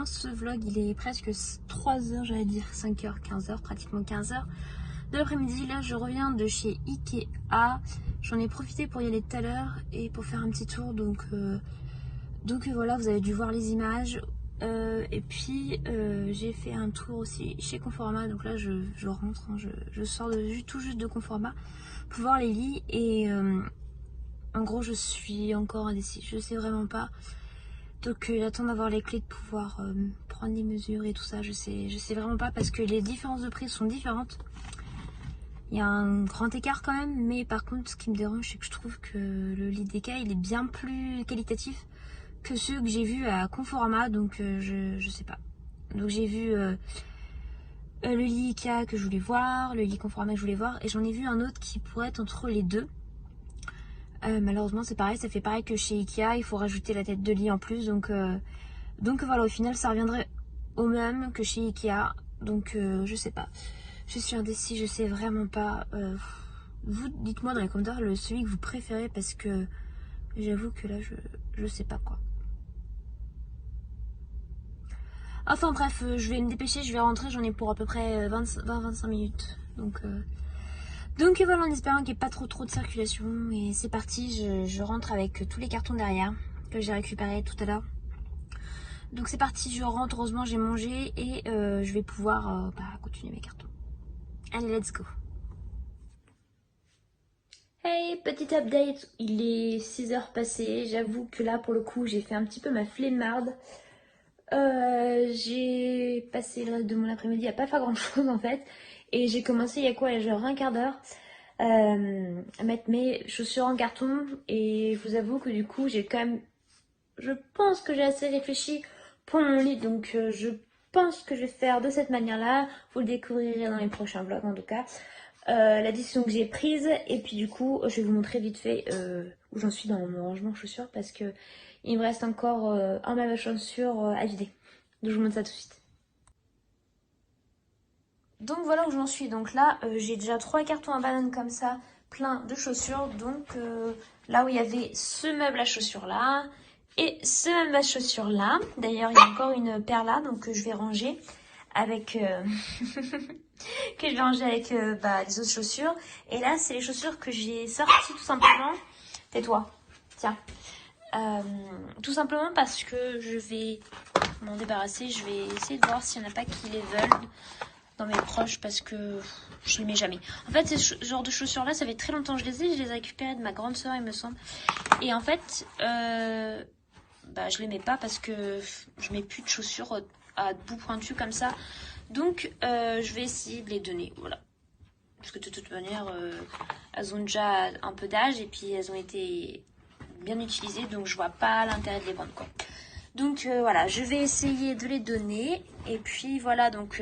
ce vlog. Il est presque 3h, j'allais dire 5h, 15h, pratiquement 15h de l'après-midi. Là je reviens de chez Ikea. J'en ai profité pour y aller tout à l'heure et pour faire un petit tour. Donc voilà, vous avez dû voir les images. Et puis j'ai fait un tour aussi chez Conforama. Donc là je rentre, hein, je sors tout juste de Conforama pour voir les lits. Et en gros je suis encore indécis, je sais vraiment pas. Donc j'attends d'avoir les clés de pouvoir prendre les mesures et tout ça. Je sais vraiment pas parce que les différences de prix sont différentes. Il y a un grand écart quand même, mais par contre ce qui me dérange c'est que je trouve que le lit d'Ikea il est bien plus qualitatif que ceux que j'ai vus à Conforama. Donc je sais pas. Donc j'ai vu le lit Ikea que je voulais voir, le lit Conforama que je voulais voir, et j'en ai vu un autre qui pourrait être entre les deux. Malheureusement c'est pareil, ça fait pareil que chez Ikea, il faut rajouter la tête de lit en plus. Donc voilà, au final ça reviendrait au même que chez Ikea. Donc je sais pas, je suis indécis, je sais vraiment pas. Vous dites-moi dans les commentaires celui que vous préférez, parce que j'avoue que là je sais pas quoi. Enfin bref, je vais me dépêcher, je vais rentrer, j'en ai pour à peu près 20-25 minutes. Donc voilà, en espérant qu'il n'y ait pas trop de circulation. Et c'est parti, je rentre avec tous les cartons derrière que j'ai récupérés tout à l'heure. Donc c'est parti, je rentre, heureusement j'ai mangé et je vais pouvoir continuer mes cartons. Allez, let's go. Hey, petit update, il est 6h passées. J'avoue que là pour le coup j'ai fait un petit peu ma flemmarde. J'ai passé le reste de mon après-midi à pas faire grand chose en fait. Et j'ai commencé il y a quoi, genre un quart d'heure à mettre mes chaussures en carton. Et je vous avoue que du coup j'ai quand même, je pense que j'ai assez réfléchi pour mon lit. Donc je pense que je vais faire de cette manière là. Vous le découvrirez dans les prochains vlogs en tout cas. La décision que j'ai prise. Et puis du coup je vais vous montrer vite fait où j'en suis dans mon rangement chaussures, parce que il me reste encore un ma chaussure à vider. Donc je vous montre ça tout de suite. Donc voilà où j'en suis. Donc là j'ai déjà 3 cartons à bananes comme ça, plein de chaussures. Donc là où il y avait ce meuble à chaussures là et ce meuble à chaussures là. D'ailleurs il y a encore une paire là, donc je vais ranger avec que je vais ranger avec les autres chaussures. Et là c'est les chaussures que j'ai sorties tout simplement. Tais-toi, tiens. Tout simplement parce que je vais m'en débarrasser. Je vais essayer de voir s'il n'y en a pas qui les veulent dans mes proches, parce que je les mets jamais. En fait ce genre de chaussures là, ça fait très longtemps que je les ai récupérées de ma grande soeur il me semble. Et en fait je les mets pas parce que je mets plus de chaussures à bout pointu comme ça. Donc je vais essayer de les donner, voilà. Parce que de toute manière elles ont déjà un peu d'âge et puis elles ont été bien utilisées, donc je vois pas l'intérêt de les vendre quoi. Donc voilà, je vais essayer de les donner. Et puis voilà, donc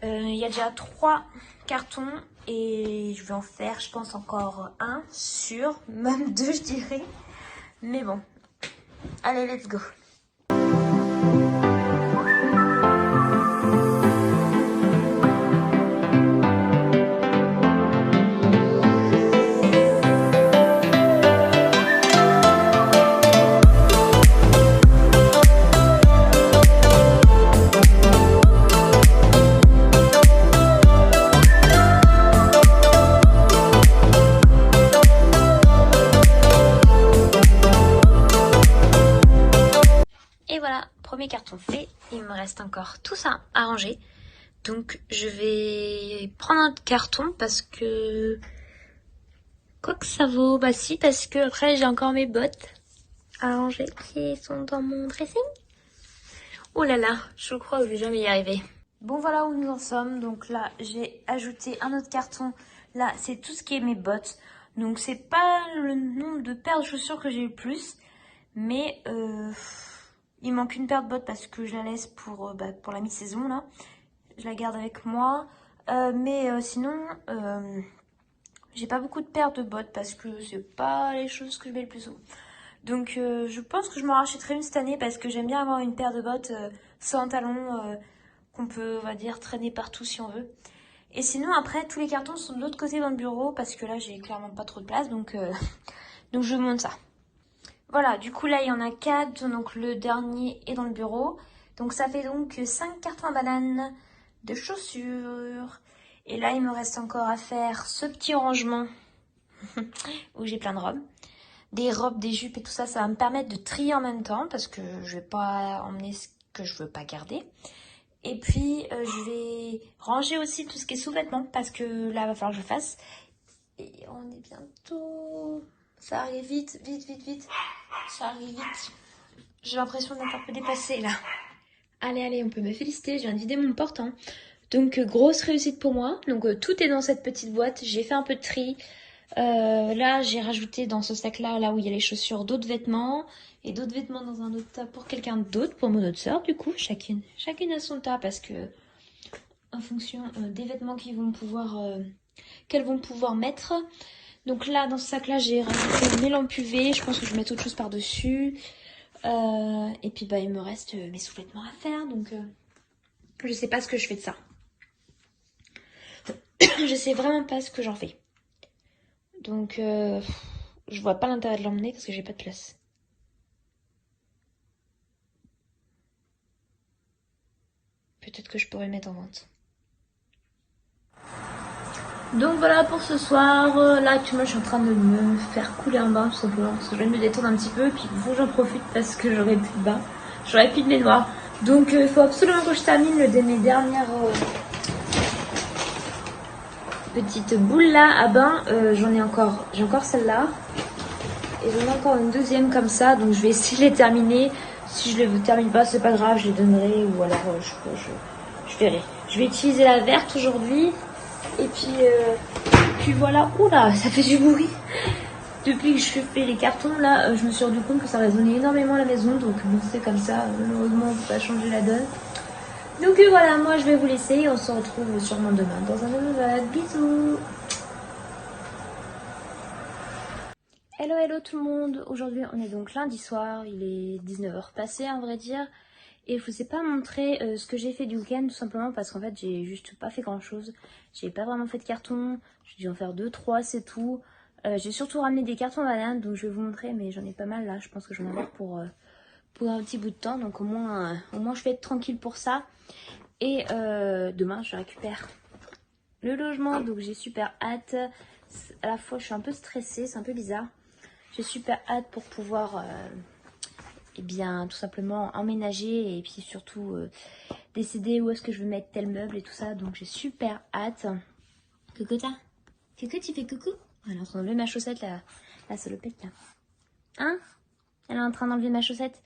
il y a déjà 3 cartons et je vais en faire je pense encore un sur, même 2 je dirais. Mais bon, allez let's go. Premier carton fait, il me reste encore tout ça à ranger. Donc je vais prendre un carton parce que quoi que ça vaut, bah si, parce que après j'ai encore mes bottes à ranger qui sont dans mon dressing. Oh là là, je crois que je vais jamais y arriver. Bon voilà où nous en sommes. Donc là j'ai ajouté un autre carton. Là c'est tout ce qui est mes bottes. Donc c'est pas le nombre de paires de chaussures que j'ai eu le plus, mais il manque une paire de bottes parce que je la laisse pour la mi-saison là. Je la garde avec moi. Sinon, j'ai pas beaucoup de paires de bottes parce que c'est pas les choses que je mets le plus souvent. Donc je pense que je m'en rachèterai une cette année parce que j'aime bien avoir une paire de bottes sans talons qu'on peut, on va dire, traîner partout si on veut. Et sinon après, tous les cartons sont de l'autre côté dans le bureau parce que là j'ai clairement pas trop de place, donc je monte ça. Voilà, du coup là il y en a 4, donc le dernier est dans le bureau. Donc ça fait donc 5 cartons à bananes de chaussures. Et là il me reste encore à faire ce petit rangement où j'ai plein de robes. Des robes, des jupes et tout ça, ça va me permettre de trier en même temps parce que je vais pas emmener ce que je veux pas garder. Et puis je vais ranger aussi tout ce qui est sous-vêtements parce que là il va falloir que je fasse. Et on est bientôt... Ça arrive vite, vite, vite, vite. Ça arrive vite. J'ai l'impression d'être un peu dépassée là. Allez, allez, on peut me féliciter, je viens de vider mon portant. Donc grosse réussite pour moi. Donc tout est dans cette petite boîte. J'ai fait un peu de tri. Là, j'ai rajouté dans ce sac-là, là où il y a les chaussures, d'autres vêtements. Et d'autres vêtements dans un autre tas pour quelqu'un d'autre, pour mon autre sœur du coup. Chacune a son tas parce que en fonction des vêtements qu'elles vont pouvoir mettre. Donc là, dans ce sac-là, j'ai rajouté mes lampes UV. Je pense que je vais mettre autre chose par-dessus. Et puis, bah, il me reste mes sous-vêtements à faire. Donc, je sais pas ce que je fais de ça. Je sais vraiment pas ce que j'en fais. Donc, je vois pas l'intérêt de l'emmener parce que j'ai pas de place. Peut-être que je pourrais le mettre en vente. Donc voilà pour ce soir. Là actuellement je suis en train de me faire couler un bain tout simplement parce que je viens de me détendre un petit peu. Puis il faut que j'en profite parce que j'aurai plus de bain. J'aurai plus de baignoire. Donc il faut absolument que je termine mes dernières petites boules là à bain. J'ai encore celle-là. Et j'en ai encore une deuxième comme ça. Donc je vais essayer de les terminer. Si je les termine pas c'est pas grave, je les donnerai. Ou alors je verrai. Je vais utiliser la verte aujourd'hui. Et puis voilà, oula, ça fait du bruit. Depuis que je fais les cartons, là, je me suis rendu compte que ça résonnait énormément à la maison. Donc bon, c'est comme ça, malheureusement, on ne peut pas changer la donne. Donc voilà, moi je vais vous laisser et on se retrouve sûrement demain dans un nouveau vlog. Bisous. Hello, hello tout le monde. Aujourd'hui, on est donc lundi soir, il est 19h passé, à vrai dire. Et je vous ai pas montré ce que j'ai fait du week-end tout simplement parce qu'en fait j'ai juste pas fait grand chose. J'ai pas vraiment fait de carton, j'ai dû en faire 2-3 c'est tout. J'ai surtout ramené des cartons bananes donc je vais vous montrer mais j'en ai pas mal là. Je pense que j'en ai marre pour un petit bout de temps donc au moins je vais être tranquille pour ça. Et demain je récupère le logement donc j'ai super hâte. À la fois je suis un peu stressée, c'est un peu bizarre. J'ai super hâte pour pouvoir... et bien tout simplement emménager et puis surtout décider où est-ce que je veux mettre tel meuble et tout ça. Donc j'ai super hâte. Coucou ta. Coucou, tu fais coucou. Elle est en train d'enlever ma chaussette la salopette là. Hein? Elle est en train d'enlever ma chaussette.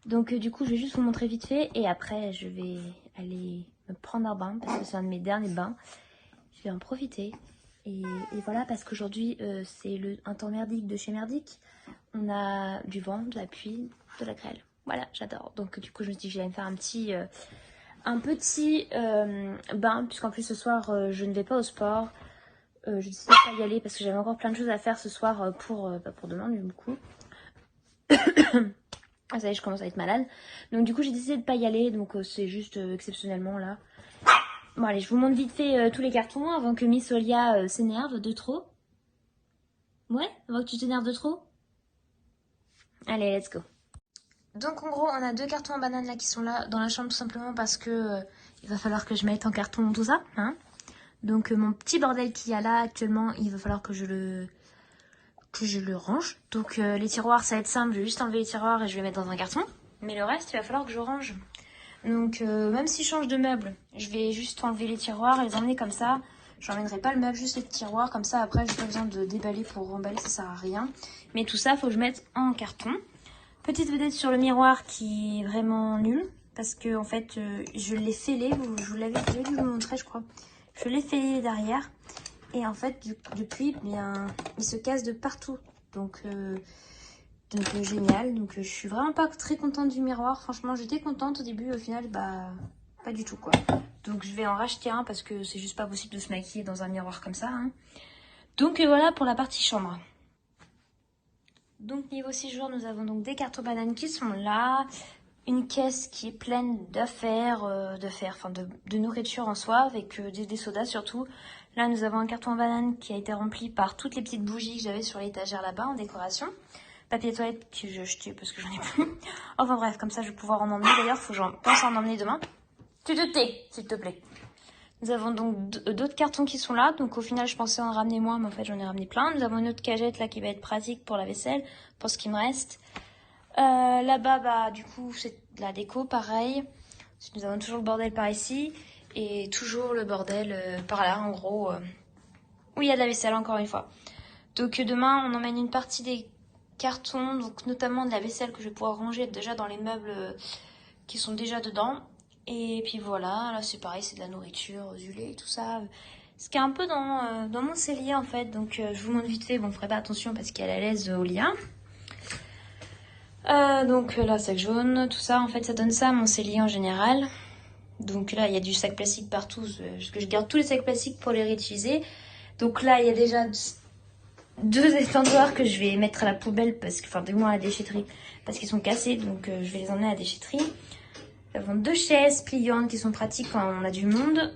Donc du coup je vais juste vous montrer vite fait et après je vais aller me prendre un bain parce que c'est un de mes derniers bains. Je vais en profiter. Et voilà parce qu'aujourd'hui c'est un temps merdique de chez Merdique. On a du vent, de la pluie, de la grêle. Voilà, j'adore. Donc du coup je me suis dit que j'allais me faire un petit bain puisqu'en plus ce soir je ne vais pas au sport. Je décide de pas y aller parce que j'avais encore plein de choses à faire ce soir pour demain du coup. Ah ça y est, je commence à être malade. Donc du coup j'ai décidé de pas y aller. Donc c'est juste exceptionnellement là. Bon allez, je vous montre vite fait tous les cartons avant que Miss Olia s'énerve de trop. Ouais, avant que tu t'énerves de trop. Allez, let's go. Donc en gros, on a 2 cartons en banane là qui sont là dans la chambre tout simplement parce que il va falloir que je mette en carton tout ça. Hein. Donc mon petit bordel qu'il y a là actuellement, il va falloir que je le range. Donc les tiroirs, ça va être simple, je vais juste enlever les tiroirs et je vais mettre dans un carton. Mais le reste, il va falloir que je range. Donc même si je change de meuble, je vais juste enlever les tiroirs et les emmener comme ça. Je n'emmènerai pas le meuble, juste les tiroirs. Comme ça, après, j'ai pas besoin de déballer pour remballer, ça sert à rien. Mais tout ça, faut que je mette en carton. Petite vedette sur le miroir qui est vraiment nul. Parce que en fait, je l'ai fêlé. Je vous l'avais déjà dû vous montrer, je crois. Je l'ai fêlé derrière. Et en fait, depuis, bien, il se casse de partout. Donc génial. Donc je suis vraiment pas très contente du miroir. Franchement, j'étais contente au début. Au final, bah, pas du tout quoi. Donc je vais en racheter un parce que c'est juste pas possible de se maquiller dans un miroir comme ça. Hein. Donc voilà pour la partie chambre. Donc niveau séjour, nous avons donc des cartons bananes qui sont là. Une caisse qui est pleine d'affaires, de nourriture en soi, avec des sodas surtout. Là, nous avons un carton banane qui a été rempli par toutes les petites bougies que j'avais sur l'étagère là-bas en décoration. papier toilette que j'ai acheté parce que j'en ai plus. Enfin bref, comme ça je vais pouvoir en emmener. D'ailleurs, faut que j'en pense à en emmener demain. Tu te tais, s'il te plaît. Nous avons donc d'autres cartons qui sont là. Donc au final, je pensais en ramener moins, mais en fait, j'en ai ramené plein. Nous avons une autre cagette là qui va être pratique pour la vaisselle, pour ce qui me reste. Là-bas, bah du coup, c'est de la déco, pareil. Nous avons toujours le bordel par ici. Et toujours le bordel par là, en gros. Où il y a de la vaisselle, encore une fois. Donc demain, on emmène une partie des cartons, donc notamment de la vaisselle que je vais pouvoir ranger déjà dans les meubles qui sont déjà dedans. Et puis voilà, là c'est pareil, c'est de la nourriture, du lait, tout ça. Ce qui est un peu dans mon cellier en fait. Donc je vous montre vite fait, bon, vous ferez pas attention parce qu'il y a la laisse au lien. Donc là, sac jaune, tout ça, en fait ça donne ça à mon cellier en général. Donc là, il y a du sac plastique partout, parce que je garde tous les sacs plastiques pour les réutiliser. Donc là, il y a déjà 2 étendoirs que je vais mettre à la poubelle, parce que, enfin, du moins à la déchetterie, parce qu'ils sont cassés, donc je vais les emmener à la déchetterie. Nous avons 2 chaises pliantes qui sont pratiques quand on a du monde.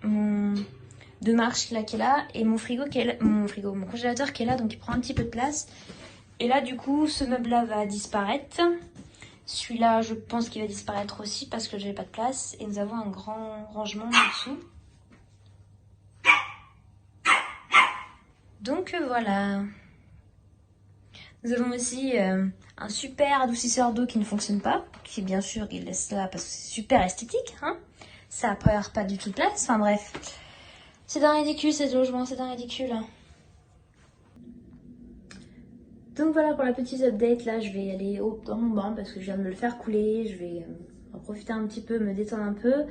2 marches là qui est là, et mon frigo qui est là, mon congélateur qui est là, donc il prend un petit peu de place. Et là, du coup, ce meuble-là va disparaître. Celui-là, je pense qu'il va disparaître aussi parce que j'avais pas de place. Et nous avons un grand rangement dessous. Donc voilà. Nous avons aussi un super adoucisseur d'eau qui ne fonctionne pas. Qui bien sûr, il laisse là parce que c'est super esthétique. Hein, ça n'a pas du tout de place. Enfin bref. C'est un ridicule ce logement, c'est un ridicule. Donc voilà pour la petite update, là je vais aller dans mon bain parce que je viens de me le faire couler, je vais en profiter un petit peu, me détendre un peu.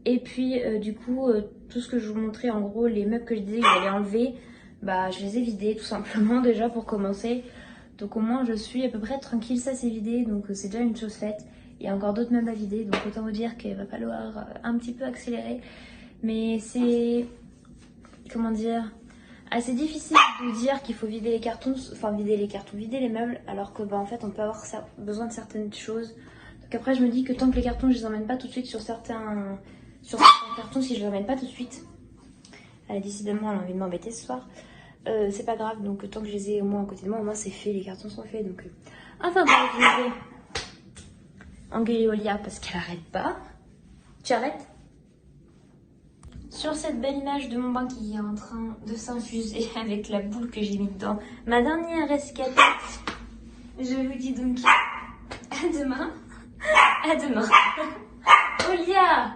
Et puis du coup, tout ce que je vous montrais, en gros les meubles que je disais que j'allais enlever, bah je les ai vidés tout simplement déjà pour commencer. Donc au moins je suis à peu près tranquille, ça c'est vidé, donc c'est déjà une chose faite. Il y a encore d'autres meubles à vider, donc autant vous dire qu'il va falloir un petit peu accélérer. Mais c'est, comment dire, assez difficile de dire qu'il faut vider les cartons, vider les meubles, alors que bah, en fait on peut avoir besoin de certaines choses. Donc après je me dis que tant que les cartons je les emmène pas tout de suite sur certains cartons, si je les emmène pas tout de suite, allez, décidément elle a envie de m'embêter ce soir, c'est pas grave, donc tant que je les ai au moins à côté de moi, au moins c'est fait, les cartons sont faits, donc enfin bref, je vais engueuler Olia parce qu'elle arrête pas. Tu arrêtes? Sur cette belle image de mon bain qui est en train de s'infuser avec la boule que j'ai mis dedans, ma dernière escapade, je vous dis donc à demain. À demain. Olia!